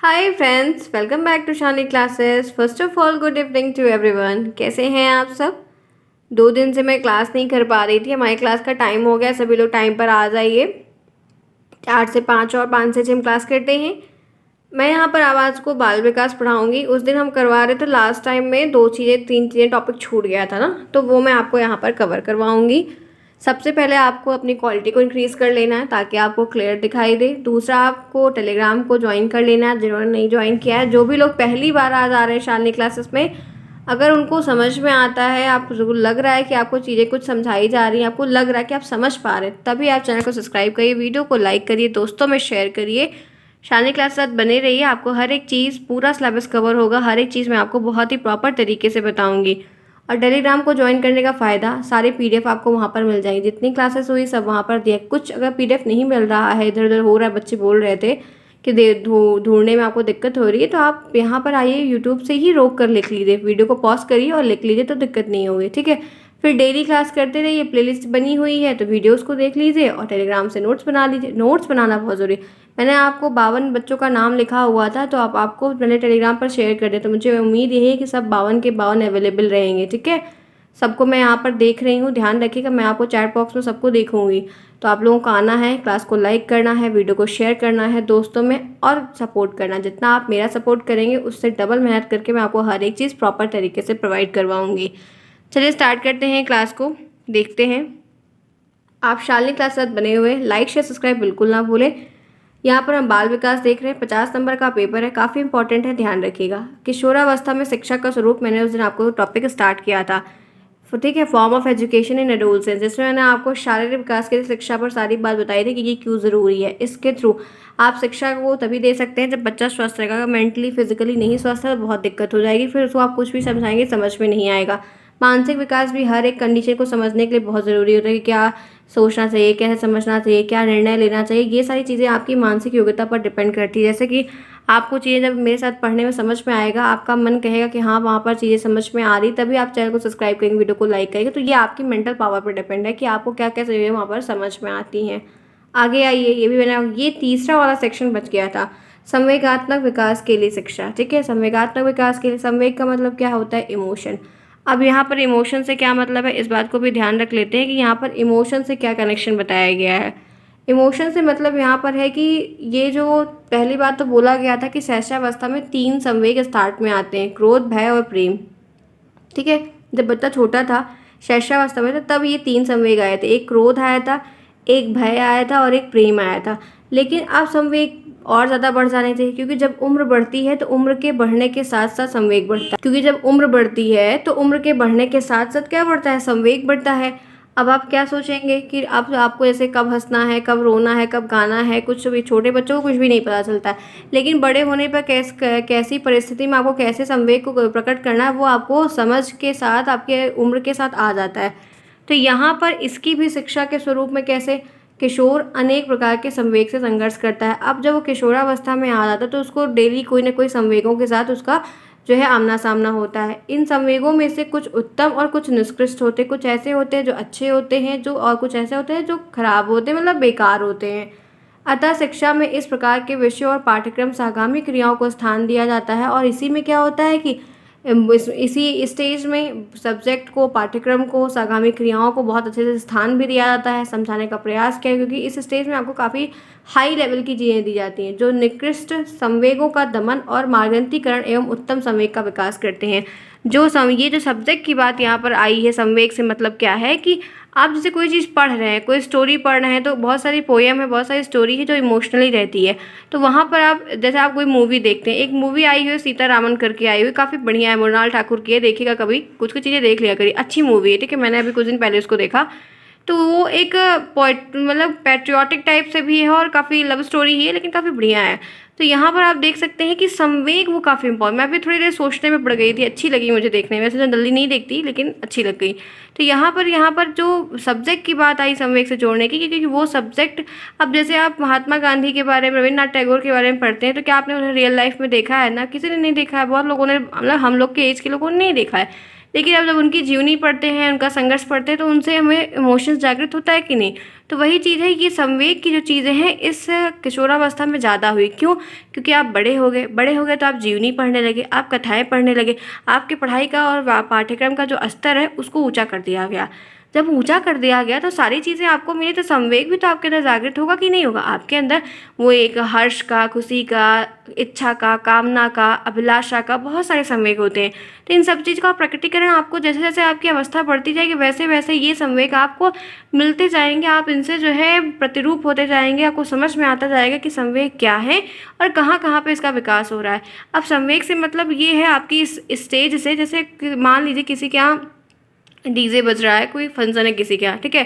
Hi friends, welcome back to Shani classes. First of all good evening to everyone. कैसे हैं आप सब? 2 दिन से मैं क्लास नहीं कर पा रही थी। हमारी क्लास का टाइम हो गया, सभी लोग टाइम पर आ जाइए। 8 से 5 और 5 से 6 हम क्लास करते हैं। मैं यहाँ पर आवाज़ को बाल विकास पढ़ाऊँगी। उस दिन हम करवा रहे थे, लास्ट टाइम में 2 चीज़ें 3 चीज़ें टॉपिक छूट गया था ना, तो वो मैं आपको यहाँ पर कवर करवाऊँगी। सबसे पहले आपको अपनी क्वालिटी को इंक्रीज़ कर लेना है ताकि आपको क्लियर दिखाई दे। दूसरा, आपको टेलीग्राम को ज्वाइन कर लेना है जिन्होंने नहीं ज्वाइन किया है। जो भी लोग पहली बार आज आ रहे हैं शालिनी क्लासेस में, अगर उनको समझ में आता है, आपको लग रहा है कि आपको चीज़ें कुछ समझाई जा रही हैं, आपको लग रहा है कि आप समझ पा रहे हैं, तभी आप चैनल को सब्सक्राइब करिए, वीडियो को लाइक करिए, दोस्तों में शेयर करिए। शालिनी क्लास साथ बने रहिए। आपको हर एक चीज़, पूरा सिलेबस कवर होगा। हर एक चीज़ मैं आपको बहुत ही प्रॉपर तरीके से बताऊंगी। और टेलीग्राम को ज्वाइन करने का फ़ायदा, सारे पीडीएफ आपको वहाँ पर मिल जाएंगे। जितनी क्लासेस हुई सब वहाँ पर दिए। कुछ अगर पीडीएफ नहीं मिल रहा है, इधर उधर हो रहा है, बच्चे बोल रहे थे कि ढूंढने में आपको दिक्कत हो रही है, तो आप यहाँ पर आइए, यूट्यूब से ही रोक कर लिख लीजिए, वीडियो को पॉज करिए और लिख लीजिए, तो दिक्कत नहीं होगी। ठीक है, फिर डेली क्लास करते रहिए। प्लेलिस्ट बनी हुई है तो वीडियोस को देख लीजिए और टेलीग्राम से नोट्स बना लीजिए। नोट्स बनाना बहुत ज़रूरी है। मैंने आपको 52 बच्चों का नाम लिखा हुआ था, तो आपको मैंने टेलीग्राम पर शेयर कर दिया, तो मुझे उम्मीद यही है कि सब 52 के 52 अवेलेबल रहेंगे। ठीक है, सबको मैं यहाँ पर देख रही हूँ, ध्यान रखिएगा। मैं आपको चैट बॉक्स में सबको देखूंगी। तो आप लोगों को आना है, क्लास को लाइक करना है, वीडियो को शेयर करना है दोस्तों में, और सपोर्ट करना है। जितना आप मेरा सपोर्ट करेंगे उससे डबल मेहनत करके मैं आपको हर एक चीज़ प्रॉपर तरीके से प्रोवाइड करवाऊँगी। चलिए स्टार्ट करते हैं क्लास को, देखते हैं। आप शालिनी क्लास साथ बने हुए, लाइक शेयर सब्सक्राइब बिल्कुल ना भूलें। यहाँ पर हम बाल विकास देख रहे हैं। 50 नंबर का पेपर है, काफ़ी इंपॉर्टेंट है, ध्यान रखिएगा। किशोरावस्था में शिक्षा का स्वरूप, मैंने उस दिन आपको टॉपिक स्टार्ट किया था। ठीक है, form of education in adolescence, जिसमें मैंने आपको शारीरिक विकास के लिए शिक्षा पर सारी बात बताई थी कि ये क्यों ज़रूरी है। इसके थ्रू आप शिक्षा को तभी दे सकते हैं जब बच्चा स्वस्थ रहेगा। अगर मेंटली फिजिकली नहीं स्वस्थ है तो बहुत दिक्कत हो जाएगी, फिर उसको आप कुछ भी समझाएंगे समझ में नहीं आएगा। मानसिक विकास भी हर एक कंडीशन को समझने के लिए बहुत ज़रूरी होता है कि क्या सोचना चाहिए, कैसे समझना चाहिए, क्या निर्णय लेना चाहिए। ये सारी चीज़ें आपकी मानसिक योग्यता पर डिपेंड करती है। जैसे कि आपको चीज़ें जब मेरे साथ पढ़ने में समझ में आएगा, आपका मन कहेगा कि हाँ वहाँ पर चीज़ें समझ में आ रही, तभी आप चैनल को सब्सक्राइब करेंगे, वीडियो को लाइक करेंगे। तो ये आपकी मेंटल पावर पर डिपेंड है कि आपको क्या क्या चीज़ें वहाँ पर समझ में आती हैं। आगे आइए, ये भी मैंने, ये तीसरा वाला सेक्शन बच गया था, संवेगात्मक विकास के लिए शिक्षा। ठीक है, संवेगात्मक विकास के लिए, संवेग का मतलब क्या होता है? इमोशन। अब यहाँ पर इमोशन से क्या मतलब है, इस बात को भी ध्यान रख लेते हैं कि यहाँ पर इमोशन से क्या कनेक्शन बताया गया है। इमोशन से मतलब यहाँ पर है कि ये जो पहली बात तो बोला गया था कि शैशवावस्था में 3 संवेग स्टार्ट में आते हैं, क्रोध, भय और प्रेम। ठीक है, जब बच्चा छोटा था, शैशवावस्था में था, तब ये 3 संवेग आए थे। एक क्रोध आया था, एक भय आया था और एक प्रेम आया था। लेकिन अब संवेग और ज़्यादा बढ़ जाने चाहिए, क्योंकि जब उम्र बढ़ती है तो उम्र के बढ़ने के साथ साथ संवेग बढ़ता है। क्योंकि जब उम्र बढ़ती है तो उम्र के बढ़ने के साथ साथ क्या बढ़ता है? संवेग बढ़ता है। अब आप क्या सोचेंगे कि अब आपको ऐसे कब हंसना है, कब रोना है, कब गाना है, कुछ भी, छोटे बच्चों को कुछ भी नहीं पता चलता है। लेकिन बड़े होने पर कैसी परिस्थिति में आपको कैसे संवेग को प्रकट करना है, वो आपको समझ के साथ, आपके उम्र के साथ आ जाता है। तो यहाँ पर इसकी भी शिक्षा के स्वरूप में कैसे, किशोर अनेक प्रकार के संवेग से संघर्ष करता है। अब जब वो किशोरावस्था में आ जाता है तो उसको डेली कोई ना कोई संवेगों के साथ उसका जो है आमना सामना होता है। इन संवेगों में से कुछ उत्तम और कुछ निकृष्ट होते हैं। कुछ ऐसे होते हैं जो अच्छे होते हैं, जो, और कुछ ऐसे होते हैं जो खराब होते हैं, मतलब बेकार होते हैं। अतः शिक्षा में इस प्रकार के विषयों और पाठ्यक्रम सागामी क्रियाओं को स्थान दिया जाता है। और इसी में क्या होता है कि इसी स्टेज में सब्जेक्ट को, पाठ्यक्रम को, सागामी क्रियाओं को बहुत अच्छे से स्थान भी दिया जाता है, समझाने का प्रयास किया, क्योंकि इस स्टेज में आपको काफ़ी हाई लेवल की चीज़ें दी जाती हैं जो निकृष्ट संवेगों का दमन और मार्गंतीकरण एवं उत्तम संवेग का विकास करते हैं। ये जो सब्जेक्ट की बात यहाँ पर आई है, संवेग से मतलब क्या है कि आप जैसे कोई चीज़ पढ़ रहे हैं, कोई स्टोरी पढ़ रहे हैं, तो बहुत सारी पोएम है, बहुत सारी स्टोरी है जो इमोशनली रहती है। तो वहाँ पर आप, जैसे आप कोई मूवी देखते हैं, एक मूवी आई हुई है सीतारामन करके आई हुई, काफ़ी बढ़िया है, मृणाल ठाकुर की है, देखिएगा कभी, कुछ कुछ चीज़ें देख लिया करिए, अच्छी मूवी है। ठीक है, मैंने अभी कुछ दिन पहले उसको देखा। तो वो एक पोइट, मतलब पैट्रियोटिक टाइप से भी है और काफ़ी लव स्टोरी ही है, लेकिन काफ़ी बढ़िया है। तो यहाँ पर आप देख सकते हैं कि संवेग वो काफ़ी इंपॉर्टेंट। मैं अभी थोड़ी देर सोचने में पड़ गई थी, अच्छी लगी मुझे देखने में, वैसे तो जल्दी नहीं देखती लेकिन अच्छी लग गई। तो यहाँ पर जो सब्जेक्ट की बात आई संवेग से जोड़ने की, क्योंकि वो सब्जेक्ट, अब जैसे आप महात्मा गांधी के बारे में, रविन्द्रनाथ टैगोर के बारे में पढ़ते हैं, तो क्या आपने उन्हें रियल लाइफ में देखा है? ना, किसी ने नहीं देखा है। बहुत लोगों ने, मतलब हम लोग के एज के लोगों ने नहीं देखा है। लेकिन अब जब उनकी जीवनी पढ़ते हैं, उनका संघर्ष पढ़ते हैं, तो उनसे हमें इमोशंस जागृत होता है कि नहीं। तो वही चीज़ है, ये संवेग की जो चीज़ें हैं इस किशोरावस्था में ज़्यादा हुई। क्यों? क्योंकि आप बड़े हो गए तो आप जीवनी पढ़ने लगे, आप कथाएँ पढ़ने लगे, आपकी पढ़ाई का और पाठ्यक्रम का जो स्तर है उसको ऊँचा कर दिया गया। जब ऊँचा कर दिया गया तो सारी चीज़ें आपको मिली, तो संवेग भी तो आपके अंदर जागृत होगा कि नहीं होगा। आपके अंदर वो एक हर्ष का, खुशी का, इच्छा का, कामना का, अभिलाषा का, बहुत सारे संवेग होते हैं। तो इन सब चीज़ का प्रकटीकरण आपको जैसे जैसे आपकी अवस्था बढ़ती जाएगी वैसे वैसे ये संवेग आपको मिलते जाएंगे। आप इनसे जो है प्रतिरूप होते जाएंगे, आपको समझ में आता जाएगा कि संवेग क्या है और कहाँ कहाँ पे इसका विकास हो रहा है। अब संवेग से मतलब ये है आपकी इस स्टेज से, जैसे मान लीजिए किसी के यहाँ डीजे बज रहा है, कोई फंक्शन है किसी के यहाँ, ठीक है,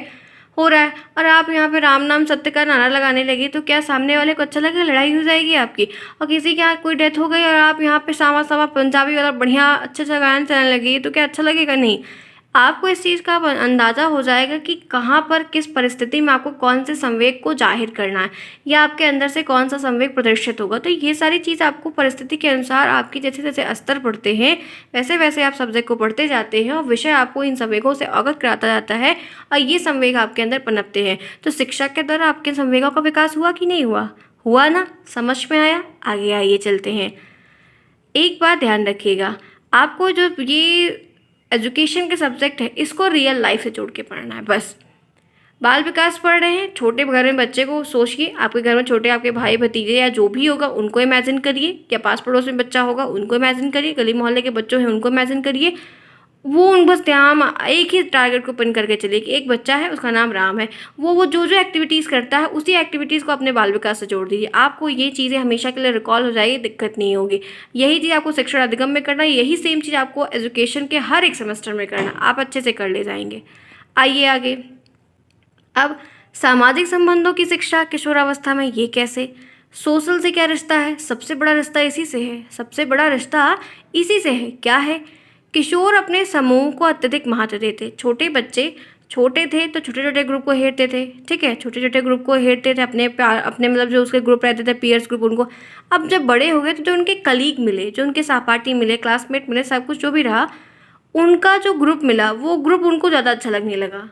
हो रहा है, और आप यहाँ पे राम नाम सत्य का नारा लगाने लगी, तो क्या सामने वाले को अच्छा लगेगा? लड़ाई हो जाएगी आपकी। और किसी के यहाँ कोई डेथ हो गई और आप यहाँ पे सामा सामा पंजाबी वाला बढ़िया अच्छा अच्छा गाना चलने लगी, तो क्या अच्छा लगेगा? नहीं। आपको इस चीज़ का अंदाज़ा हो जाएगा कि कहाँ पर किस परिस्थिति में आपको कौन से संवेग को जाहिर करना है, या आपके अंदर से कौन सा संवेग प्रदर्शित होगा। तो ये सारी चीज़ आपको परिस्थिति के अनुसार आपकी जैसे जैसे स्तर बढ़ते हैं वैसे वैसे आप सब्जेक्ट को पढ़ते जाते हैं और विषय आपको इन संवेगों से अवगत कराता जाता है और ये संवेग आपके अंदर पनपते हैं। तो शिक्षा के द्वारा आपके संवेगों का विकास हुआ कि नहीं हुआ? हुआ ना? समझ में आया? आगे आइए चलते हैं। एक बात ध्यान रखिएगा, आपको जो ये एजुकेशन के सब्जेक्ट है इसको रियल लाइफ से जोड़ के पढ़ना है। बस बाल विकास पढ़ रहे हैं, छोटे घर में बच्चे को सोचिए, आपके घर में छोटे आपके भाई भतीजे या जो भी होगा उनको इमेजिन करिए, या पास पड़ोस में बच्चा होगा उनको इमेजिन करिए, गली मोहल्ले के बच्चों हैं उनको इमेजिन करिए। वो उन बस ध्यान एक ही टारगेट को पिन करके चलिए कि एक बच्चा है, उसका नाम राम है, वो जो जो एक्टिविटीज़ करता है उसी एक्टिविटीज़ को अपने बाल विकास से जोड़ दीजिए। आपको ये चीज़ें हमेशा के लिए रिकॉल हो जाएगी, दिक्कत नहीं होगी। यही चीज़ आपको शिक्षण अधिगम में करना है, यही सेम चीज़ आपको एजुकेशन के हर एक सेमेस्टर में करना, आप अच्छे से कर ले जाएंगे। आइए आगे। अब सामाजिक संबंधों की शिक्षा किशोरावस्था में, ये कैसे? सोशल से क्या रिश्ता है? सबसे बड़ा रिश्ता इसी से है, सबसे बड़ा रिश्ता इसी से है। क्या है? किशोर अपने समूह को अत्यधिक महत्व देते। छोटे बच्चे छोटे थे तो छोटे छोटे ग्रुप को हेरते थे, ठीक है, छोटे छोटे ग्रुप को हेरते थे, अपने मतलब जो उसके ग्रुप रहते थे, पीयर्स ग्रुप, उनको। अब जब बड़े हो गए तो जो उनके कलीग मिले, जो उनके सहपाठी मिले, क्लासमेट मिले, सब कुछ जो भी रहा, उनका जो ग्रुप मिला वो ग्रुप उनको ज़्यादा अच्छा लगने लगा।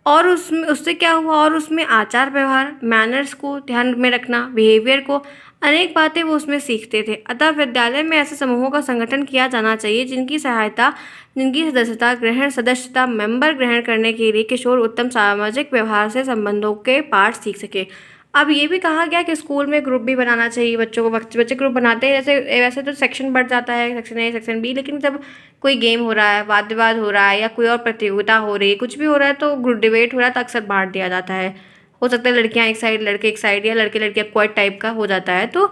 और उसमें उससे क्या हुआ, और उसमें आचार व्यवहार, मैनर्स को ध्यान में रखना, बिहेवियर को, अनेक बातें वो उसमें सीखते थे। अतः विद्यालय में ऐसे समूहों का संगठन किया जाना चाहिए जिनकी सदस्यता मेंबर ग्रहण करने के लिए किशोर उत्तम सामाजिक व्यवहार से संबंधों के पाठ सीख सके। अब ये भी कहा गया कि स्कूल में ग्रुप भी बनाना चाहिए बच्चों को। बच्चे ग्रुप बनाते हैं, जैसे वैसे तो सेक्शन बढ़ जाता है, सेक्शन ए, सेक्शन बी, लेकिन जब कोई गेम हो रहा है, वाद विवाद हो रहा है, या कोई और प्रतियोगिता हो रही है, कुछ भी हो रहा है, तो ग्रुप डिबेट हो रहा है, तो अक्सर बांट दिया जाता है। हो सकता है लड़कियां एक साइड, लड़के एक साइड, या लड़के लड़कियां क्वाइट टाइप का हो जाता है। तो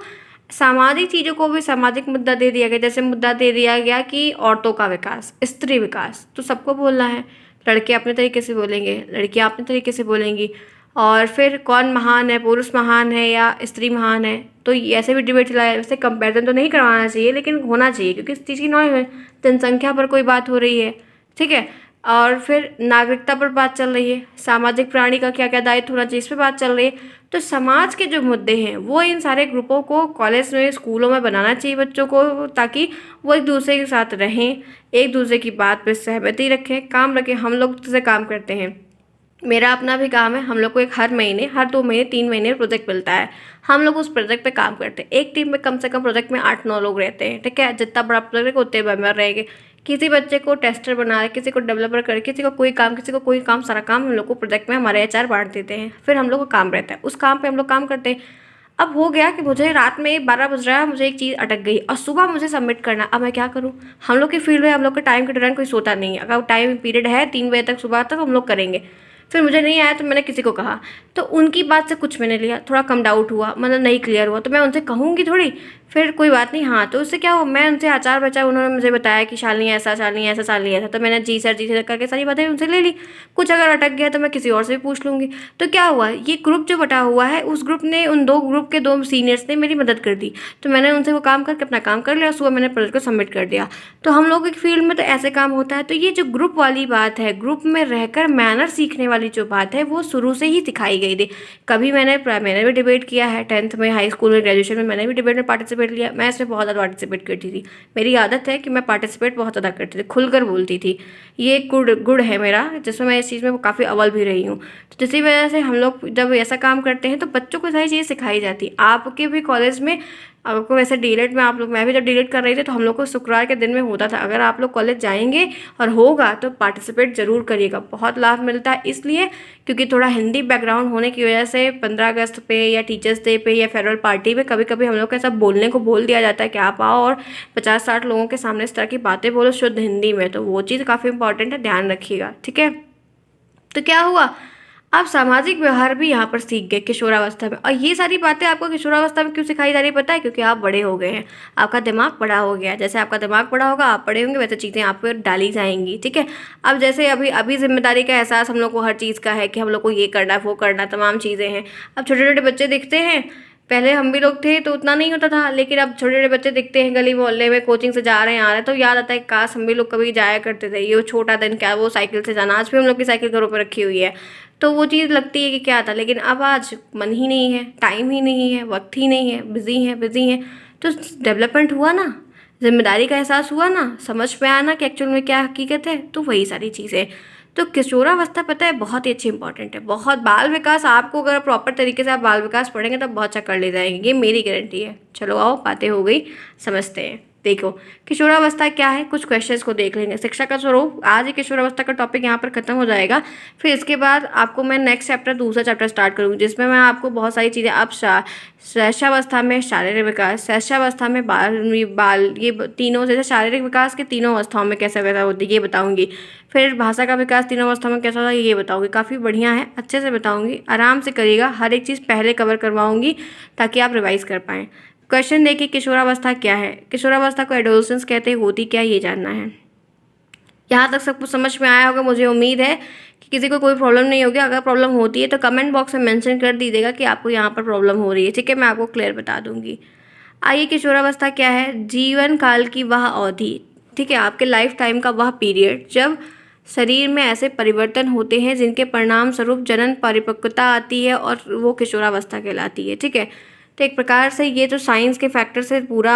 सामाजिक चीज़ों को भी सामाजिक मुद्दा दे दिया गया। जैसे मुद्दा दे दिया गया कि औरतों का विकास, स्त्री विकास, तो सबको बोलना है। लड़के अपने तरीके से बोलेंगे, लड़कियां अपने तरीके से बोलेंगी। और फिर कौन महान है, पुरुष महान है या स्त्री महान है, तो ये ऐसे भी डिबेट चलाया। वैसे कंपैरिजन तो नहीं करवाना चाहिए, लेकिन होना चाहिए, क्योंकि इस चीज़ की नॉलेज है। जनसंख्या पर कोई बात हो रही है, ठीक है, और फिर नागरिकता पर बात चल रही है, सामाजिक प्राणी का क्या क्या दायित्व होना चाहिए, इस पर बात चल रही है। तो समाज के जो मुद्दे हैं वो इन सारे ग्रुपों को कॉलेज में, स्कूलों में बनाना चाहिए बच्चों को, ताकि वो एक दूसरे के साथ रहें, एक दूसरे की बात पर सहमति रखें, काम रखें। हम लोग जैसे काम करते हैं, मेरा अपना भी काम है, हम लोग को एक हर महीने, हर 2 महीने, 3 महीने प्रोजेक्ट मिलता है। हम लोग उस प्रोजेक्ट पे काम करते हैं। एक टीम में कम से कम प्रोजेक्ट में 8-9 लोग रहते हैं, ठीक है। जितना बड़ा प्रोजेक्ट उतने मेंबर रहेंगे। किसी बच्चे को टेस्टर बना रहे, किसी को डेवलपर कर, किसी को कोई काम, सारा काम हम लोग को प्रोजेक्ट में हमारे एचआर बांट देते हैं। फिर हम लोग को काम रहता है, उस काम पर हम लोग काम करते हैं। अब हो गया कि मुझे रात में 12 बज रहा है, मुझे एक चीज़ अटक गई और सुबह मुझे सबमिट करना। अब मैं क्या करूँ? हम लोग के फील्ड में, हम लोग के टाइम के दौरान कोई सोता नहीं है। अगर टाइम पीरियड है 3 बजे तक, सुबह तक हम लोग करेंगे। फिर मुझे नहीं आया तो मैंने किसी को कहा, तो उनकी बात से कुछ मैंने लिया, थोड़ा कम डाउट हुआ, मतलब नहीं क्लियर हुआ, तो मैं उनसे कहूँगी थोड़ी, फिर कोई बात नहीं, हाँ, तो उससे क्या हो, मैं उनसे आचार विचार, उन्होंने मुझे बताया कि शालिनी ऐसा, शालिनी ऐसा, शालिनी ऐसा, तो मैंने जी सर करके सारी बातें उनसे ले ली। कुछ अगर अटक गया तो मैं किसी और से भी पूछ लूँगी। तो क्या हुआ, ये ग्रुप जो बटा हुआ है, उस ग्रुप ने, उन 2 ग्रुप के 2 सीनियर्स ने मेरी मदद कर दी। तो मैंने उनसे वो काम करके अपना काम कर लिया, सुबह मैंने प्रोजेक्ट को सबमिट कर दिया। तो हम लोगों के फील्ड में तो ऐसे काम होता है। तो ये जो ग्रुप वाली बात है, ग्रुप में रहकर मैनर सीखने वाली जो बात है, वो शुरू से ही सिखाई गई थी। कभी मैंने भी डिबेट किया है, 10th में, हाई स्कूल में, ग्रेजुएशन में मैंने भी डिबेट में पार्टिसिपेट पार्टिसिपेट लिया? मैं इसमें बहुत ज़्यादा पार्टिसिपेट करती थी। मेरी आदत है कि मैं पार्टिसिपेट बहुत ज़्यादा करती थी, खुलकर बोलती थी। ये एक गुण है मेरा, जिसमें मैं इस चीज़ में काफ़ी अव्वल भी रही हूँ। तो जिसकी वजह से हम लोग जब ऐसा काम करते हैं तो बच्चों को सारी चीज़ें सिखाई जाती है। आपके भी कॉलेज में आपको वैसे डीएलएड में आप लोग, मैं भी जब डीएलएड कर रही थी तो हम लोग को शुक्रवार के दिन में होता था। अगर आप लोग कॉलेज जाएंगे और होगा तो पार्टिसिपेट ज़रूर करिएगा, बहुत लाभ मिलता है। इसलिए क्योंकि थोड़ा हिंदी बैकग्राउंड होने की वजह से 15 अगस्त पे या टीचर्स डे पे या फेयरवेल पार्टी में कभी कभी हम लोग को ऐसा बोलने को बोल दिया जाता है कि आप आओ और 50-60 लोगों के सामने इस तरह की बातें बोलो शुद्ध हिंदी में। तो वो चीज़ काफ़ी इंपॉर्टेंट है, ध्यान रखिएगा, ठीक है। तो क्या हुआ, आप सामाजिक व्यवहार भी यहाँ पर सीख गए किशोरावस्था में। और ये सारी बातें आपको किशोरावस्था में क्यों सिखाई जा रही है पता है? क्योंकि आप बड़े हो गए हैं, आपका दिमाग बड़ा हो गया है। जैसे आपका दिमाग बड़ा होगा, आप बड़े होंगे, वैसे चीज़ें आप पर डाली जाएंगी, ठीक है। अब जैसे अभी अभी जिम्मेदारी का एहसास हम लोग को हर चीज़ का है कि हम लोग को ये करना वो करना, तमाम चीज़ें हैं। अब छोटे छोटे बच्चे दिखते हैं, पहले हम भी लोग थे तो उतना नहीं होता था, लेकिन अब छोटे छोटे बच्चे दिखते हैं गली मोहल्ले में, कोचिंग से जा रहे हैं आ रहे हैं, तो याद आता है काश हम भी लोग कभी जाया करते थे। ये वो छोटा दिन क्या, वो साइकिल से जाना, आज भी हम लोग की साइकिल घरों पर रखी हुई है। तो वो चीज़ लगती है कि क्या था, लेकिन अब आज मन ही नहीं है, टाइम ही नहीं है, वक्त ही नहीं है, बिजी है बिजी है। तो डेवलपमेंट हुआ ना, जिम्मेदारी का एहसास हुआ ना, समझ में आया ना कि एक्चुअल में क्या हकीकत है। तो वही सारी चीज़ें, तो किशोरावस्था पता है बहुत ही अच्छी इंपॉर्टेंट है, बहुत। बाल विकास आपको अगर प्रॉपर तरीके से आप बाल विकास पढ़ेंगे तो बहुत अच्छा कर ले जाएंगे, ये मेरी गारंटी है। चलो आओ, बातें हो गई, समझते हैं। देखो किशोरावस्था क्या है, कुछ क्वेश्चंस को देख लेंगे। शिक्षा का स्वरूप, आज ही किशोरावस्था का टॉपिक यहाँ पर खत्म हो जाएगा। फिर इसके बाद आपको मैं नेक्स्ट चैप्टर, दूसरा चैप्टर स्टार्ट करूँगी, जिसमें मैं आपको बहुत सारी चीज़ें, अब शैशवावस्था में शारीरिक विकास, शैशवावस्था में बाल ये तीनों, जैसे शारीरिक विकास के तीनों अवस्थाओं में कैसे वैसा होती है ये बताऊँगी। फिर भाषा का विकास तीनों अवस्थाओं में कैसा होता है ये बताऊँगी। काफ़ी बढ़िया है, अच्छे से बताऊँगी, आराम से करिएगा, हर एक चीज़ पहले कवर करवाऊँगी ताकि आप रिवाइज कर पाएँ। क्वेश्चन देखिए, किशोरावस्था क्या है? किशोरावस्था को एडोलसेंस कहते हैं, होती क्या, ये जानना है। यहाँ तक सब कुछ समझ में आया होगा, मुझे उम्मीद है कि किसी को कोई प्रॉब्लम नहीं होगी। अगर प्रॉब्लम होती है तो कमेंट बॉक्स में मेंशन कर दीजिएगा कि आपको यहाँ पर प्रॉब्लम हो रही है, ठीक है, मैं आपको क्लियर बता दूंगी। आइए, किशोरावस्था क्या है? जीवन काल की वह अवधि, ठीक है, आपके लाइफ टाइम का वह पीरियड जब शरीर में ऐसे परिवर्तन होते हैं जिनके परिणाम स्वरूप जनन परिपक्वता आती है, और वो किशोरावस्था कहलाती है, ठीक है। तो एक प्रकार से ये तो साइंस के फैक्टर से पूरा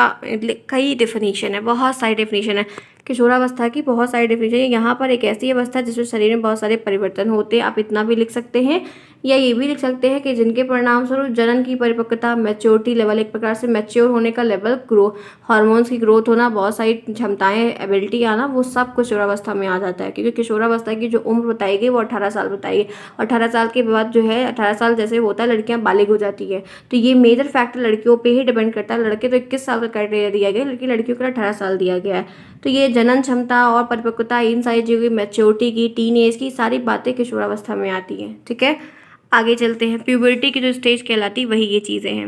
कई डेफिनेशन है, बहुत सारी डेफिनेशन है किशोरावस्था की, बहुत सारी डेफिनेशन है। यहाँ पर एक ऐसी अवस्था है जिसमें शरीर में बहुत सारे परिवर्तन होते हैं। आप इतना भी लिख सकते हैं या ये भी लिख सकते हैं कि जिनके परिणाम स्वरूप जनन की परिपक्वता, मैच्योरिटी लेवल, एक प्रकार से मैच्योर होने का लेवल, ग्रो हार्मोन्स की ग्रोथ होना, बहुत सारी क्षमताएं, एबिलिटी आना, वो सब किशोरावस्था में आ जाता है। क्योंकि किशोरावस्था की जो उम्र बताई गई वो 18 साल बताई गई। 18 साल के बाद जो है, 18 साल जैसे होता है लड़कियां बालिग हो जाती है। तो ये मेजर फैक्टर लड़कियों पे ही डिपेंड करता है। लड़के तो 21 साल का क्राइटेरिया दिया गया, लड़कियों का 18 साल दिया गया है। तो ये जनन क्षमता और परिपक्वता, इन सारी चीज़ों की, मैच्योरिटी की, टीन एज की, सारी बातें किशोरावस्था में आती हैं, ठीक है। आगे चलते हैं, प्यूबर्टी की जो स्टेज कहलाती वही ये चीज़ें हैं।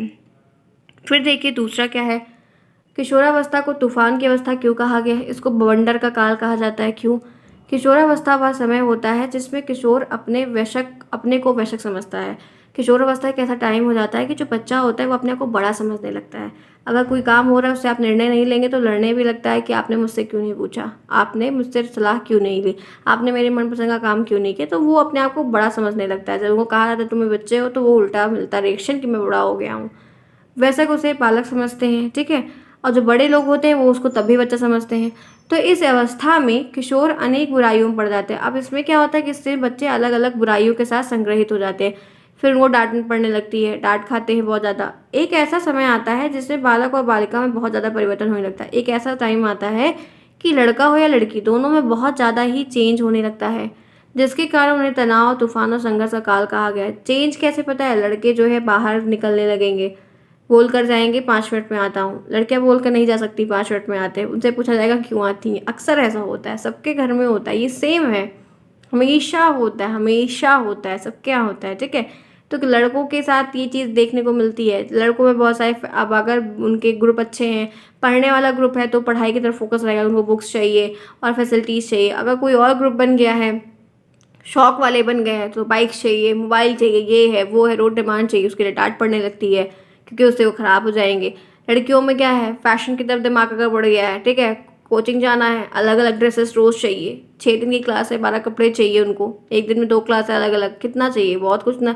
फिर देखिए दूसरा क्या है, किशोरावस्था को तूफान की अवस्था क्यों कहा गया है? इसको बवंडर का काल कहा जाता है, क्यों? किशोरावस्था वह समय होता है जिसमें किशोर अपने को वयस्क समझता है। किशोरावस्था एक ऐसा टाइम हो जाता है कि जो बच्चा होता है वो अपने आप को बड़ा समझने लगता है। अगर कोई काम हो रहा है उससे आप निर्णय नहीं लेंगे तो लड़ने भी लगता है कि आपने मुझसे क्यों नहीं पूछा, आपने मुझसे सलाह क्यों नहीं ली, आपने मेरे मनपसंद का काम क्यों नहीं किया। तो वो अपने आप को बड़ा समझने लगता है। जब उनको कहा जाता है तुम्हें बच्चे हो तो वो उल्टा मिलता रिएक्शन कि मैं बड़ा हो गया हूँ। वैसे उसे बालक समझते हैं, ठीक है। और जो बड़े लोग होते हैं वो उसको तभी बच्चा समझते हैं। तो इस अवस्था में किशोर अनेक बुराइयों में पड़ जाते हैं। अब इसमें क्या होता है कि इससे बच्चे अलग अलग बुराइयों के साथ संग्रहित हो जाते हैं। फिर उनको डांट पड़ने लगती है, डांट खाते हैं बहुत ज़्यादा। एक ऐसा समय आता है जिसमें बालक और बालिका में बहुत ज़्यादा परिवर्तन होने लगता है। एक ऐसा टाइम आता है कि लड़का हो या लड़की, दोनों में बहुत ज़्यादा ही चेंज होने लगता है, जिसके कारण उन्हें तनाव, तूफान और संघर्ष का काल कहा गया है। चेंज कैसे पता है? लड़के जो है बाहर निकलने लगेंगे, बोल कर जाएंगे 5 मिनट में आता हूँ। लड़कियां बोल कर नहीं जा सकती, 5 मिनट में आते हैं। उनसे पूछा जाएगा क्यों आती हैं। अक्सर ऐसा होता है, सबके घर में होता है, ये सेम है, हमेशा होता है, हमेशा होता है, सबके यहाँ होता है, ठीक है। तो लड़कों के साथ ये चीज़ देखने को मिलती है। लड़कों में बहुत सारे, अब अगर उनके ग्रुप अच्छे हैं, पढ़ने वाला ग्रुप है तो पढ़ाई की तरफ फोकस रहेगा, उनको बुक्स चाहिए और फैसिलिटीज़ चाहिए। अगर कोई और ग्रुप बन गया है, शौक वाले बन गए हैं, तो बाइक्स चाहिए, मोबाइल चाहिए, ये है वो है, रोड डिमांड चाहिए, उसके लिए डांट पड़ने लगती है क्योंकि उससे वो ख़राब हो जाएंगे। लड़कियों में क्या है, फैशन की तरफ दिमाग अगर बढ़ गया है, ठीक है, कोचिंग जाना है, अलग अलग ड्रेसेस रोज़ चाहिए, 6 दिन की क्लास है, 12 कपड़े चाहिए उनको, एक दिन में 2 क्लास है अलग अलग, कितना चाहिए, बहुत कुछ ना।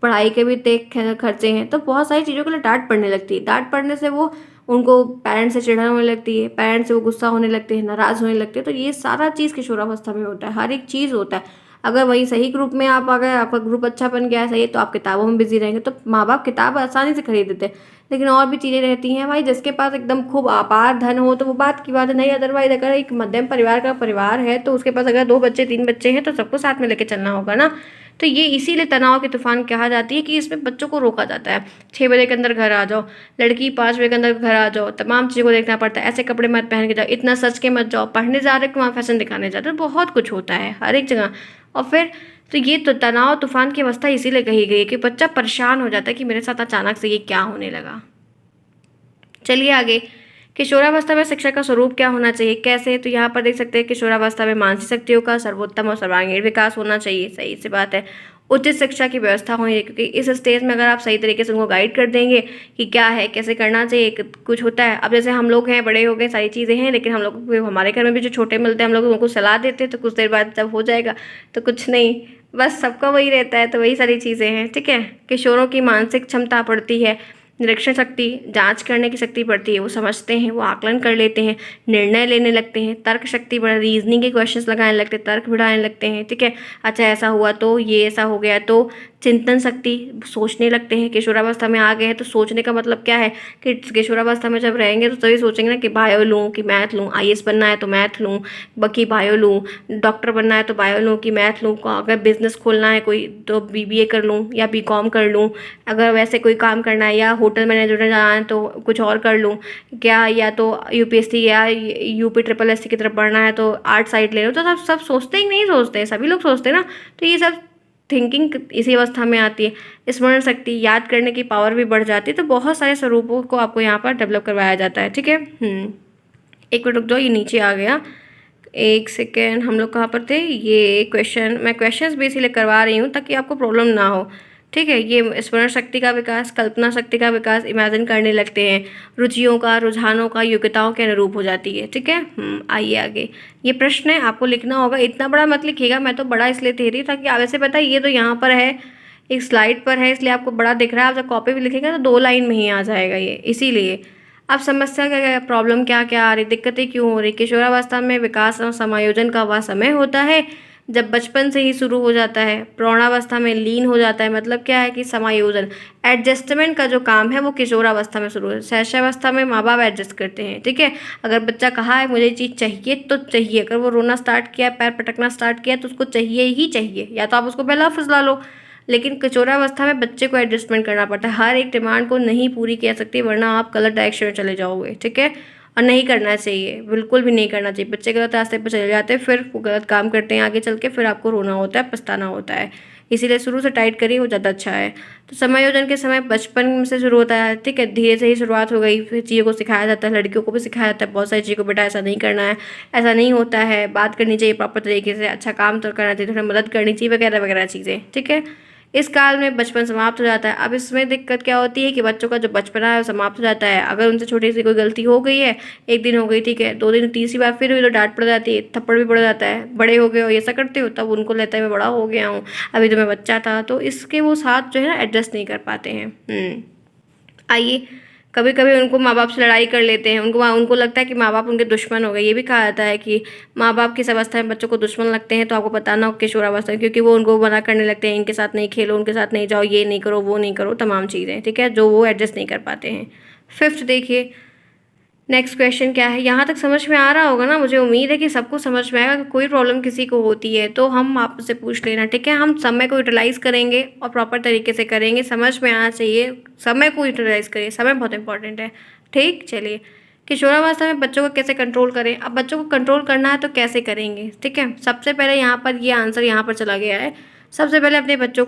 पढ़ाई के भी इतने खर्चे हैं, तो बहुत सारी चीज़ों के लिए डांट पड़ने लगती है। डांट पड़ने से वो उनको पेरेंट्स से चिढ़न होने लगती है, पेरेंट्स से वो गुस्सा होने लगते हैं, नाराज़ होने लगते हैं। तो ये सारा चीज़ किशोरावस्था में होता है, हर एक चीज़ होता है। अगर वही सही ग्रुप में आप आ गए, आपका ग्रुप अच्छा बन गया है, सही है, तो आप किताबों में बिजी रहेंगे, तो माँ बाप किताब आसानी से खरीद देते हैं। लेकिन और भी चीज़ें रहती हैं भाई, जिसके पास एकदम खूब अपार धन हो तो वो बात की बात है, नहीं अदरवाइज अगर एक मध्यम परिवार का परिवार है तो उसके पास अगर 2 बच्चे 3 बच्चे हैं तो सबको साथ में लेके चलना होगा ना। तो ये इसीलिए तनाव के तूफान कहा जाती है कि इसमें बच्चों को रोका जाता है। 6 बजे के अंदर घर आ जाओ, लड़की 5 बजे के अंदर घर आ जाओ, तमाम चीज़ों को देखना पड़ता है, ऐसे कपड़े मत पहन के जाओ, इतना सच के मत जाओ, पढ़ने जा रहे हो वहाँ फैशन दिखाने जा रहे हो, बहुत कुछ होता है हर एक जगह। और फिर तो ये तो तनाव तूफान की अवस्था इसीलिए कही गई है कि बच्चा परेशान हो जाता है कि मेरे साथ अचानक से ये क्या होने लगा। चलिए आगे, किशोरावस्था में शिक्षा का स्वरूप क्या होना चाहिए, कैसे? तो यहाँ पर देख सकते हैं किशोरावस्था में मानसिक शक्तियों का सर्वोत्तम और सर्वांगीण विकास होना चाहिए, सही सी बात है। उचित शिक्षा की व्यवस्था होनी चाहिए, क्योंकि इस स्टेज में अगर आप सही तरीके से उनको गाइड कर देंगे कि क्या है, कैसे करना चाहिए, कुछ होता है। अब जैसे हम लोग हैं, बड़े हो गए, सारी चीज़ें हैं, लेकिन हम लोग हमारे घर में भी जो छोटे मिलते हैं, हम लोग उनको सलाह देते हैं, तो कुछ देर बाद जब हो जाएगा तो कुछ नहीं, बस सबका वही रहता है। तो वही सारी चीज़ें हैं, ठीक है। किशोरों की मानसिक क्षमता बढ़ती है, निरीक्षण शक्ति, जांच करने की शक्ति बढ़ती है, वो समझते हैं, वो आकलन कर लेते हैं, निर्णय लेने लगते हैं, तर्क शक्ति बढ़, रीजनिंग के क्वेश्चंस लगाने लगते हैं, तर्क बढ़ाने लगते हैं, ठीक है। अच्छा ऐसा हुआ तो, ये ऐसा हो गया तो, चिंतन शक्ति, सोचने लगते हैं। किशोरावस्था में आ गए हैं तो सोचने का मतलब क्या है कि किशोरावस्था में जब रहेंगे तो तभी सोचेंगे ना कि बायो लूँ कि मैथ लूँ, आईएएस बनना है तो मैथ लूँ, बाकी बायो लूँ, डॉक्टर बनना है तो बायो लूँ कि मैथ लूँ, अगर बिजनेस खोलना है कोई तो बीबीए कर लूँ या बीकॉम कर लूँ, अगर वैसे कोई काम करना है या होटल मैनेजर जाना है तो कुछ और कर लूँ क्या, या तो यूपीएससी या यूपी ट्रिपल एससी की तरफ बढ़ना है तो आर्ट साइड ले लो। तो सब सब सोचते ही नहीं, सोचते सभी लोग सोचते हैं ना। तो ये सब थिंकिंग इसी अवस्था में आती है। स्मरण शक्ति, याद करने की पावर भी बढ़ जाती है। तो बहुत सारे स्वरूपों को आपको यहाँ पर डेवलप करवाया जाता है, ठीक है। एक मिनट रुक जाओ, ये नीचे आ गया, एक सेकेंड। हम लोग कहाँ पर थे? ये क्वेश्चन, मैं क्वेश्चंस भी इसीलिए करवा रही हूँ ताकि आपको प्रॉब्लम ना हो, ठीक है। ये स्मरण शक्ति का विकास, कल्पना शक्ति का विकास, इमेजिन करने लगते हैं, रुचियों का, रुझानों का योग्यताओं के अनुरूप हो जाती है, ठीक है। आइए आगे, ये प्रश्न है, आपको लिखना होगा, इतना बड़ा मत लिखिएगा, मैं तो बड़ा इसलिए दे रही ताकि आगे से पता है। ये तो यहाँ पर है, एक स्लाइड पर है, इसलिए आपको बड़ा दिख रहा है। आप जब कॉपी भी लिखेंगे तो 2 लाइन में ही आ जाएगा ये, इसीलिए। अब समस्या क्या, प्रॉब्लम क्या क्या आ रही, दिक्कतें क्यों हो रही? किशोरावस्था में विकास और समायोजन का वह समय होता है जब बचपन से ही शुरू हो जाता है, प्रौढ़ावस्था में लीन हो जाता है। मतलब क्या है कि समायोजन, एडजस्टमेंट का जो काम है वो किशोरावस्था में शुरू है। शैशवावस्था में माँ बाप एडजस्ट करते हैं, ठीक है। अगर बच्चा कहा है मुझे चीज़ चाहिए तो चाहिए, अगर वो रोना स्टार्ट किया, पैर पटकना स्टार्ट किया तो उसको चाहिए ही चाहिए, या तो आप उसको पहला फुसला लो। लेकिन किशोरावस्था में बच्चे को एडजस्टमेंट करना पड़ता है, हर एक डिमांड को नहीं पूरी किया सकती, वरना आप गलत डायरेक्शन में चले जाओगे, ठीक है। और नहीं करना चाहिए, बिल्कुल भी नहीं करना चाहिए। बच्चे गलत रास्ते पर चले जाते हैं, फिर वो गलत काम करते हैं आगे चल के, फिर आपको रोना होता है, पछताना होता है। इसीलिए शुरू से टाइट करिए, वो ज़्यादा अच्छा है। तो समायोजन के समय बचपन से शुरू होता है, ठीक है, धीरे से ही शुरुआत हो गई, फिर चीज़ों को सिखाया जाता है, लड़कियों को भी सिखाया जाता है बहुत सारी चीज़ों को, बेटा ऐसा नहीं करना है, ऐसा नहीं होता है, बात करनी चाहिए प्रॉपर तरीके से, अच्छा काम तो करना चाहिए, थोड़ा मदद करनी चाहिए, वगैरह वगैरह चीज़ें, ठीक है। इस काल में बचपन समाप्त हो जाता है। अब इसमें दिक्कत क्या होती है कि बच्चों का जो बचपना है वो समाप्त हो जाता है। अगर उनसे छोटी सी कोई गलती हो गई है, एक दिन हो गई, ठीक है, 2 दिन, तीसरी बार फिर हुई तो डांट पड़ जाती है, थप्पड़ भी पड़ जाता है। बड़े हो गए हो, ऐसा करते हो, तब उनको लगता है मैं बड़ा हो गया हूँ, अभी तो मैं बच्चा था। तो इसके वो साथ जो है ना एडजस्ट नहीं कर पाते हैं। आइए, कभी कभी उनको माँ बाप से लड़ाई कर लेते हैं, उनको उनको लगता है कि माँ बाप उनके दुश्मन हो गए। ये भी कहा जाता है कि माँ बाप किस अवस्था में बच्चों को दुश्मन लगते हैं, तो आपको पता ना हो किशोरावस्था में, क्योंकि वो उनको मना करने लगते हैं, इनके साथ नहीं खेलो, उनके साथ नहीं जाओ, ये नहीं करो, वो नहीं करो, तमाम चीज़ें, ठीक है, जो वो एडजस्ट नहीं कर पाते हैं। 5th देखिए, नेक्स्ट क्वेश्चन क्या है? यहाँ तक समझ में आ रहा होगा ना, मुझे उम्मीद है कि सबको समझ में आएगा। कि कोई प्रॉब्लम किसी को होती है तो हम आपसे पूछ लेना, ठीक है। हम समय को यूटिलाइज़ करेंगे और प्रॉपर तरीके से करेंगे, समझ में आना चाहिए, समय को यूटिलाइज़ करिए, समय बहुत इंपॉर्टेंट है, ठीक। चलिए, किशोरावस्था में बच्चों को कैसे कंट्रोल करें? अब बच्चों को कंट्रोल करना है तो कैसे करेंगे, ठीक है। सबसे पहले यहाँ पर ये आंसर यहाँ पर चला गया है। सबसे पहले अपने बच्चों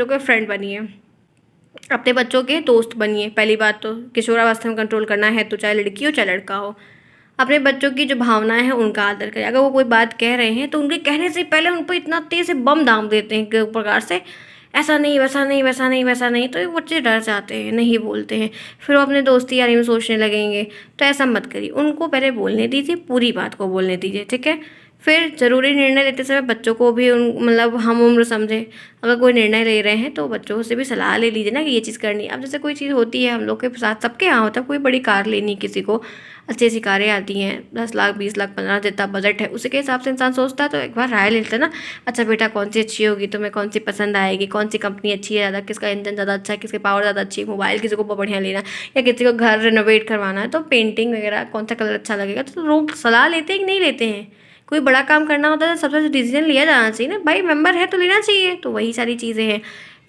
के फ्रेंड बनिए, अपने बच्चों के दोस्त बनिए। पहली बात तो किशोरावस्था में कंट्रोल करना है तो चाहे लड़की हो चाहे लड़का हो, अपने बच्चों की जो भावनाएं हैं उनका आदर करें। अगर वो कोई बात कह रहे हैं तो उनके कहने से पहले उन पर इतना तेज से बम दाम देते हैं कि एक प्रकार से, ऐसा नहीं, वैसा नहीं, वैसा नहीं, वैसा नहीं, तो बच्चे डर जाते हैं, नहीं बोलते हैं, फिर वो अपने दोस्ती यारी में सोचने लगेंगे। तो ऐसा मत करिए, उनको पहले बोलने दीजिए, पूरी बात को बोलने दीजिए, ठीक है। फिर ज़रूरी निर्णय लेते समय बच्चों को भी मतलब हम उम्र समझें। अगर कोई निर्णय ले रहे हैं तो बच्चों से भी सलाह ले लीजिए ना कि ये चीज़ करनी है। अब जैसे कोई चीज़ होती है हम लोग के साथ, सबके यहाँ होता है, कोई बड़ी कार लेनी, किसी को अच्छी सी कारें आती हैं, 10 लाख 20 लाख 15 जितना बजट है उसी के हिसाब से इंसान सोचता है। तो एक बार राय ले लेता है ना, अच्छा बेटा कौन सी अच्छी होगी, तुम्हें कौन सी पसंद आएगी, कौन सी कंपनी अच्छी है ज़्यादा, किसका इंजन ज़्यादा अच्छा है, किसकी पावर ज़्यादा अच्छी है, मोबाइल किसी को बहुत बढ़िया लेना है या किसी को घर रेनोवेट करवाना है, तो पेंटिंग वगैरह कौन सा कलर अच्छा लगेगा। तो लोग सलाह लेते हैं कि नहीं लेते हैं। कोई बड़ा काम करना होता है तो सबसे डिसीजन लिया जाना चाहिए ना, भाई मेंबर है तो लेना चाहिए। तो वही सारी चीज़ें हैं।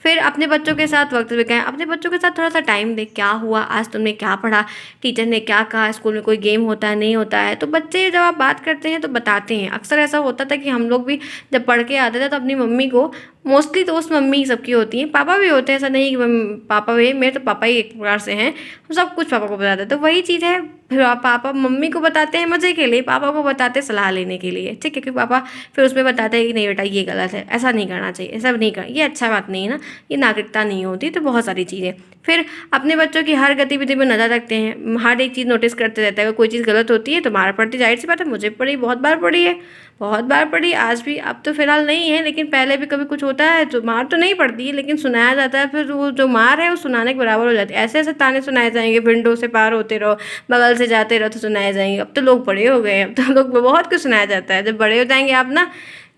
फिर अपने बच्चों के साथ वक्त बिताएं, अपने बच्चों के साथ थोड़ा सा टाइम दें, क्या हुआ आज, तुमने क्या पढ़ा, टीचर ने क्या कहा, स्कूल में कोई गेम होता है नहीं होता है। तो बच्चे जब आप बात करते हैं तो बताते हैं। अक्सर ऐसा होता था कि हम लोग भी जब पढ़ के आते थे तो अपनी मम्मी को, मोस्टली दोस्त मम्मी सबकी होती हैं, पापा भी होते हैं, ऐसा नहीं कि पापा भी, मेरे तो पापा ही एक प्रकार से हैं, हम सब कुछ पापा को बताते हैं। तो वही चीज़ है, फिर पापा मम्मी को बताते हैं मज़े के लिए, पापा को बताते हैं सलाह लेने के लिए, ठीक है, क्योंकि पापा फिर उसमें बताते हैं कि नहीं बेटा ये गलत है, ऐसा नहीं करना चाहिए, ऐसा नहीं करना, ये अच्छा बात नहीं है ना, ये नागरिकता नहीं होती। तो बहुत सारी चीज़ें। फिर अपने बच्चों की हर गतिविधि पर नज़र रखते हैं, हर एक चीज़ नोटिस करते रहते हैं। अगर कोई चीज़ गलत होती है तो मार पड़ती, जाहिर सी बात है, मुझे पड़ी, बहुत बार पड़ी है, बहुत बार पड़ी, आज भी, अब तो फिलहाल नहीं है, लेकिन पहले भी कभी कुछ होता है तो मार तो नहीं पड़ती है, लेकिन सुनाया जाता है। फिर वो जो मार है वो सुनाने के बराबर हो जाती है। ऐसे ऐसे ताने सुनाए जाएंगे, विंडो से पार होते रहो, बगल से जाते रहो तो सुनाए जाएंगे। अब तो लोग बड़े हो गए हैं, अब तो लोग बहुत कुछ सुनाया जाता है। जब बड़े हो जाएंगे आप ना,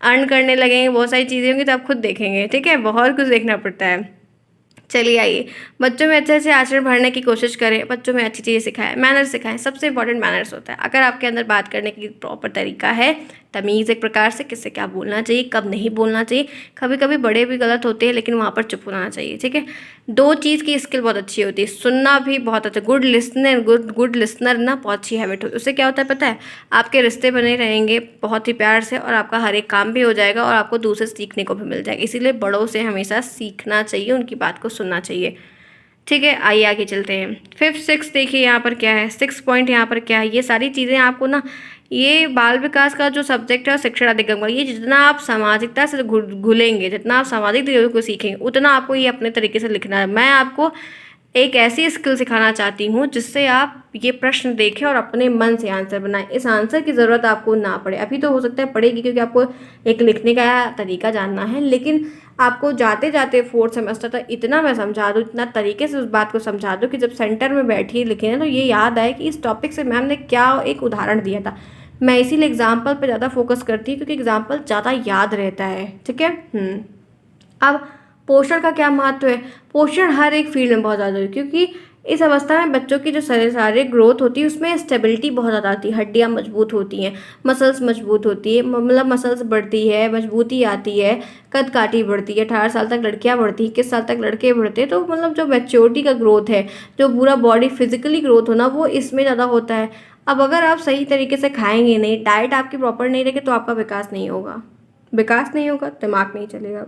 अर्न करने लगेंगे, बहुत सारी चीज़ें होंगी तो आप खुद देखेंगे, ठीक है, बहुत कुछ देखना पड़ता है। चलिए आइए, बच्चों में अच्छे से आचरण भरने की कोशिश करें, बच्चों में अच्छी चीज़ें सिखाएं, मैनर्स सिखाएं। सबसे इंपॉर्टेंट मैनर्स होता है। अगर आपके अंदर बात करने की प्रॉपर तरीका है, तमीज़ एक प्रकार से, किससे क्या बोलना चाहिए, कब नहीं बोलना चाहिए। कभी कभी बड़े भी गलत होते हैं लेकिन वहाँ पर चुप होना चाहिए, ठीक है। दो चीज़ की स्किल बहुत अच्छी होती है, सुनना भी बहुत अच्छा, गुड लिसनर, गुड लिसनर ना बहुत अच्छी हैबिट होती है। उससे क्या होता है पता है, आपके रिश्ते बने रहेंगे बहुत ही प्यार से, और आपका हर एक काम भी हो जाएगा और आपको दूसरे सीखने को भी मिल जाएगा। इसीलिए बड़ों से हमेशा सीखना चाहिए, उनकी बात को सुनना चाहिए, ठीक है। आइए आगे चलते हैं। 5 6 देखिए यहाँ पर क्या है, 6 पॉइंट यहाँ पर क्या है। ये सारी चीज़ें आपको ना, ये बाल विकास का जो सब्जेक्ट है शिक्षण अधिगम का, ये जितना आप सामाजिकता से घुलेंगे, जितना आप सामाजिक चीज़ों को सीखेंगे, उतना आपको ये अपने तरीके से लिखना है। मैं आपको एक ऐसी स्किल सिखाना चाहती हूँ जिससे आप ये प्रश्न देखें और अपने मन से आंसर बनाएं। इस आंसर की ज़रूरत आपको ना पड़े, अभी तो हो सकता है पड़ेगी क्योंकि आपको एक लिखने का तरीका जानना है, लेकिन आपको जाते जाते 4th सेमेस्टर तक इतना मैं समझा दूँ, इतना तरीके से उस बात को समझा दूँ कि जब सेंटर में बैठिए लिखे ना तो ये याद आए कि इस टॉपिक से मैम ने क्या एक उदाहरण दिया था। मैं इसीलिए एग्जाम्पल पर ज़्यादा फोकस करती हूँ क्योंकि एग्जाम्पल ज़्यादा याद रहता है, ठीक है। अब पोषण का क्या महत्व है। पोषण हर एक फील्ड में बहुत ज़्यादा है, क्योंकि इस अवस्था में बच्चों की जो शारीरिक ग्रोथ होती है उसमें स्टेबिलिटी बहुत ज़्यादा आती है, हड्डियाँ मजबूत होती हैं, मसल्स मजबूत होती है, मतलब मसल्स बढ़ती है, मजबूती आती है, कद काठी बढ़ती है। 18 साल तक लड़कियाँ बढ़ती हैं, 21 साल तक लड़के बढ़ते हैं। तो मतलब जो मैच्योरिटी का ग्रोथ है, जो पूरा बॉडी फिजिकली ग्रोथ होना, वो इसमें ज़्यादा होता है। अब अगर आप सही तरीके से खाएंगे नहीं, डाइट आपकी प्रॉपर नहीं रहेगी, तो आपका विकास नहीं होगा, विकास नहीं होगा, दिमाग नहीं चलेगा,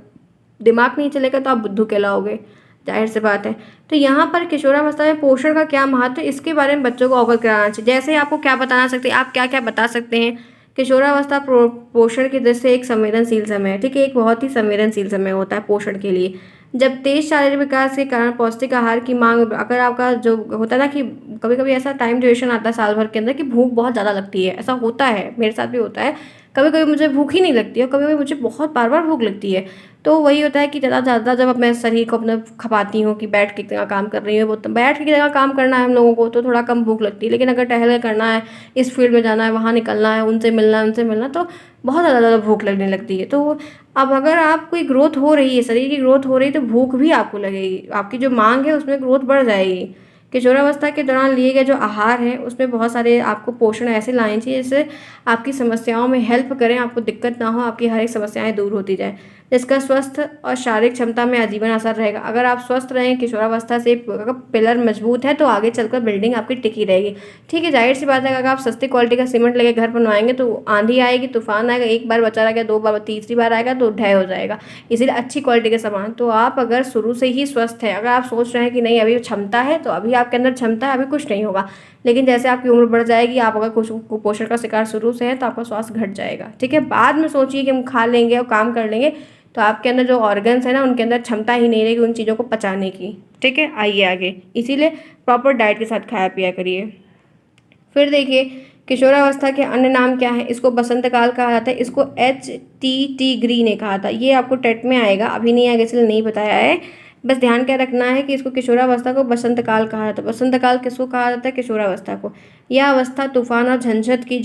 दिमाग नहीं चलेगा तो आप बुद्धू कहलाओगे, जाहिर सी बात है। तो यहाँ पर किशोरावस्था में पोषण का क्या महत्व है, इसके बारे में बच्चों को अवगत कराना चाहिए। जैसे आपको क्या बताना सकते हैं, आप क्या क्या बता सकते हैं। किशोरावस्था पोषण की दृष्टि से एक संवेदनशील समय है, ठीक है, एक बहुत ही संवेदनशील समय होता है पोषण के लिए। जब तेज शारीरिक विकास के कारण पौष्टिक आहार की मांग, अगर आपका जो होता है ना कि कभी कभी ऐसा टाइम ड्यूरेशन आता है साल भर के अंदर कि भूख बहुत ज़्यादा लगती है, ऐसा होता है, मेरे साथ भी होता है। कभी कभी मुझे भूख ही नहीं लगती है, कभी कभी मुझे बहुत बार बार भूख लगती है। तो वही होता है कि ज़्यादा जब मैं शरीर को अपने खपाती हूँ कि बैठ के जगह काम कर रही हूँ, वो तो बैठ के जगह काम करना है हम लोगों को, तो थोड़ा कम भूख लगती है। लेकिन अगर टहल करना है, इस फील्ड में जाना है, वहाँ निकलना है, उनसे मिलना, तो बहुत ज़्यादा भूख लगने लगती है। तो अब अगर आप कोई ग्रोथ हो रही है, शरीर की ग्रोथ हो रही है, तो भूख भी आपको लगेगी, आपकी जो मांग है उसमें ग्रोथ बढ़ जाएगी। किशोरावस्था के दौरान लिए गए जो आहार हैं उसमें बहुत सारे आपको पोषण ऐसे लाने चाहिए जिससे आपकी समस्याओं में हेल्प करें, आपको दिक्कत ना हो, आपकी हर एक समस्याएं दूर होती जाए, जिसका स्वस्थ और शारीरिक क्षमता में आजीवन असर रहेगा। अगर आप स्वस्थ रहें, किशोरावस्था से अगर पिलर मजबूत है तो आगे चलकर बिल्डिंग आपकी टिकी रहेगी, ठीक है। जाहिर सी बात है, अगर आप सस्ती क्वालिटी का सीमेंट लेके घर बनवाएंगे तो आंधी आएगी, तूफान आएगा, एक बार बचा रह गया, 2 बार, तीसरी बार आएगा तो ढह हो जाएगा। इसीलिए अच्छी क्वालिटी का सामान, तो आप अगर शुरू से ही स्वस्थ है, अगर आप सोच रहे हैं कि नहीं अभी क्षमता है, तो अभी आपके अंदर क्षमता है, अभी कुछ नहीं होगा। लेकिन जैसे आपकी उम्र बढ़ जाएगी, आप अगर कुछ कुपोषण का शिकार शुरू से है तो आपका स्वास्थ्य घट जाएगा, ठीक है। बाद में सोचिए कि हम खा लेंगे और काम कर लेंगे, तो आपके अंदर जो ऑर्गन्स है ना, उनके अंदर क्षमता ही नहीं रहेगी उन चीज़ों को पचाने की, ठीक है। आइए आगे, इसीलिए प्रॉपर डाइट के साथ खाया पिया करिए। फिर देखिए किशोरावस्था के अन्य नाम क्या है? इसको बसंत काल कहा जाता है। इसको H.T.T. ग्री ने कहा था। ये आपको टेट में आएगा, अभी नहीं आएगा इसलिए नहीं बताया है। बस ध्यान क्या रखना है कि इसको किशोरावस्था को बसंत काल कहा जाता है। बसंत काल किसको कहा जाता है? किशोरावस्था को। यह अवस्था तूफान और झंझट की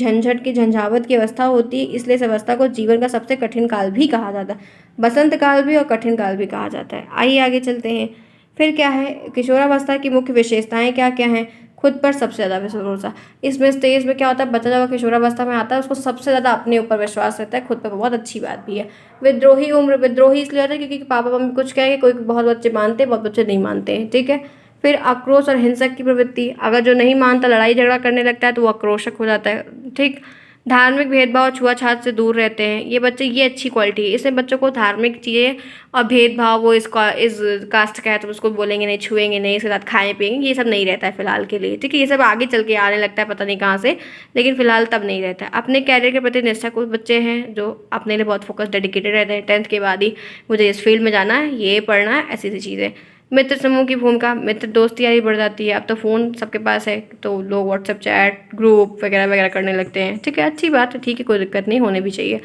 झंझावत की अवस्था होती है, इसलिए इस अवस्था को जीवन का सबसे कठिन काल भी कहा जाता है। बसंत काल भी और कठिन काल भी कहा जाता है। आइए आगे चलते हैं। फिर क्या है? किशोरावस्था की मुख्य विशेषताएं क्या क्या हैं? खुद पर सबसे ज़्यादा भरोसा। इसमें स्टेज में क्या होता है, बच्चा जब किशोरावस्था में आता है उसको सबसे ज़्यादा अपने ऊपर विश्वास रहता है, खुद पर। बहुत अच्छी बात भी है। विद्रोही उम्र, विद्रोही इसलिए होता है क्योंकि पापा मम्मी कुछ कहेंगे, कोई बहुत बच्चे मानते हैं, बहुत बच्चे नहीं मानते हैं, ठीक है। फिर आक्रोश और हिंसक की प्रवृत्ति, अगर जो नहीं मानता लड़ाई झगड़ा करने लगता है तो वो आक्रोशक हो जाता है, ठीक। धार्मिक भेदभाव छुआछात से दूर रहते हैं ये बच्चे, ये अच्छी क्वालिटी है। इसमें बच्चों को धार्मिक चीज़ें और भेदभाव, वो इस कास्ट का है तो उसको बोलेंगे नहीं, छुएंगे नहीं, इसके साथ खाएं पिएंगे, ये सब नहीं रहता है फिलहाल के लिए, ठीक है। ये सब आगे चल के आने लगता है पता नहीं कहाँ से, लेकिन फिलहाल तब नहीं रहता है। अपने कैरियर के प्रति निष्ठा, कुछ बच्चे हैं जो अपने लिए बहुत फोकस डेडिकेटेड रहते हैं, 10th के बाद ही मुझे इस फील्ड में जाना है, ये पढ़ना है, ऐसी ऐसी चीज़ें। मित्र समूह की भूमिका, मित्र दोस्ती यारी बढ़ जाती है। अब तो फ़ोन सबके पास है तो लोग व्हाट्सएप चैट ग्रुप वगैरह वगैरह करने लगते हैं, ठीक है, अच्छी बात है, ठीक है, कोई दिक्कत नहीं, होने भी चाहिए।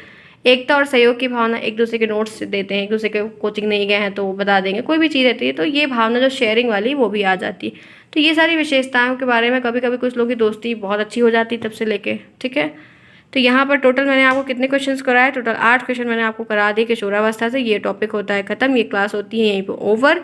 एकता और सहयोग की भावना, एक दूसरे के नोट्स देते हैं, एक दूसरे के कोचिंग नहीं गए हैं तो वो बता देंगे, कोई भी चीज़ रहती है तो ये भावना जो शेयरिंग वाली वो भी आ जाती है। तो ये सारी विशेषताओं के बारे में कभी कभी कुछ लोगों की दोस्ती बहुत अच्छी हो जाती है तब से लेके, ठीक है। तो यहाँ पर टोटल मैंने आपको कितने क्वेश्चंस कराए? टोटल 8 क्वेश्चन मैंने आपको करा दिए किशोरावस्था से। ये टॉपिक होता है खत्म, ये क्लास होती है यहीं पर ओवर।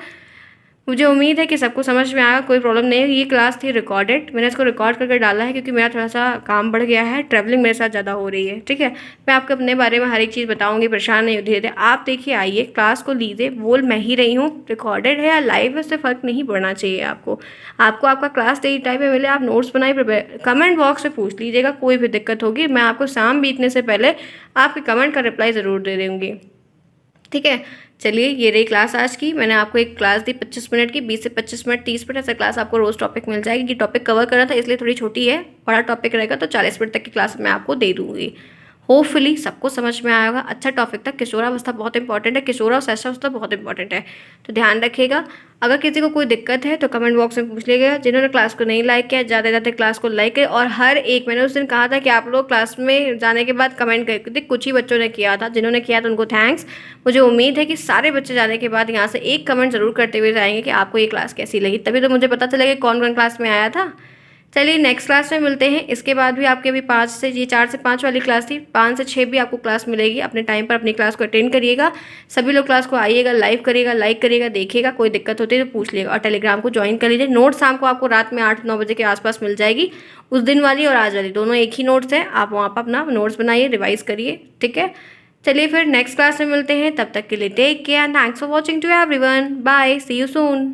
मुझे उम्मीद है कि सबको समझ में आया, कोई प्रॉब्लम नहीं है। ये क्लास थी रिकॉर्डेड, मैंने इसको रिकॉर्ड करके डाला है क्योंकि मेरा थोड़ा सा काम बढ़ गया है, ट्रैवलिंग मेरे साथ ज़्यादा हो रही है, ठीक है। मैं आपको अपने बारे में हर एक चीज़ बताऊंगी, परेशान नहीं, धीरे धीरे आप देखिए, आइए क्लास को लीजिए। बोल मैं ही रही हूँ, रिकॉर्डेड है या लाइव है उससे फ़र्क नहीं पड़ना चाहिए आपको। आपका क्लास डेली टाइम में मिले, आप नोट्स बनाए, प्रिपेयर, कमेंट बॉक्स में पूछ लीजिएगा, कोई भी दिक्कत होगी मैं आपको शाम बीतने से पहले आपके कमेंट का रिप्लाई ज़रूर दे दूँगी, ठीक है। चलिए, ये रही क्लास आज की। मैंने आपको एक क्लास दी 25 मिनट की, 20 से 25 मिनट 30 मिनट ऐसा क्लास आपको रोज़ टॉपिक मिल जाएगी। कि टॉपिक कवर करना था इसलिए थोड़ी छोटी है, बड़ा टॉपिक रहेगा तो 40 मिनट तक की क्लास मैं आपको दे दूँगी। होपफुली सबको समझ में आएगा, अच्छा टॉपिक था। किशोरावस्था बहुत इंपॉर्टेंट है, किशोरा और शैशवावस्था बहुत इंपॉर्टेंट है, तो ध्यान रखिएगा। अगर किसी को कोई दिक्कत है तो कमेंट बॉक्स में पूछ लीजिएगा। जिन्होंने क्लास को नहीं लाइक किया, ज़्यादा से ज़्यादा क्लास को लाइक करें। और हर एक, मैंने उस दिन कहा था कि आप लोग क्लास में जाने के बाद कमेंट करें, क्योंकि कुछ ही बच्चों ने किया था, जिन्होंने किया था उनको थैंक्स। मुझे उम्मीद है कि सारे बच्चे जाने के बाद यहाँ से एक कमेंट जरूर करते हुए जाएंगे कि आपको ये क्लास कैसी लगी, तभी तो मुझे पता चलेगा कौन कौन क्लास में आया था। चलिए नेक्स्ट क्लास में मिलते हैं। इसके बाद भी आपके अभी 5 से, ये 4 से 5 वाली क्लास थी, 5 से 6 भी आपको क्लास मिलेगी। अपने टाइम पर अपनी क्लास को अटेंड करिएगा, सभी लोग क्लास को आइएगा, लाइव करिएगा, लाइक करिएगा, देखिएगा। कोई दिक्कत होती है तो पूछ लिएगा, और टेलीग्राम को ज्वाइन कर लीजिए। नोट्स शाम को आपको रात में 8-9 बजे के आसपास मिल जाएगी, उस दिन वाली और आज वाली, दोनों एक ही नोट्स है। आप वहाँ पर अपना नोट्स बनाइए, रिवाइज करिए, ठीक है। चलिए फिर नेक्स्ट क्लास में मिलते हैं, तब तक के लिए take care, thanks for watching to everyone, bye, see you soon.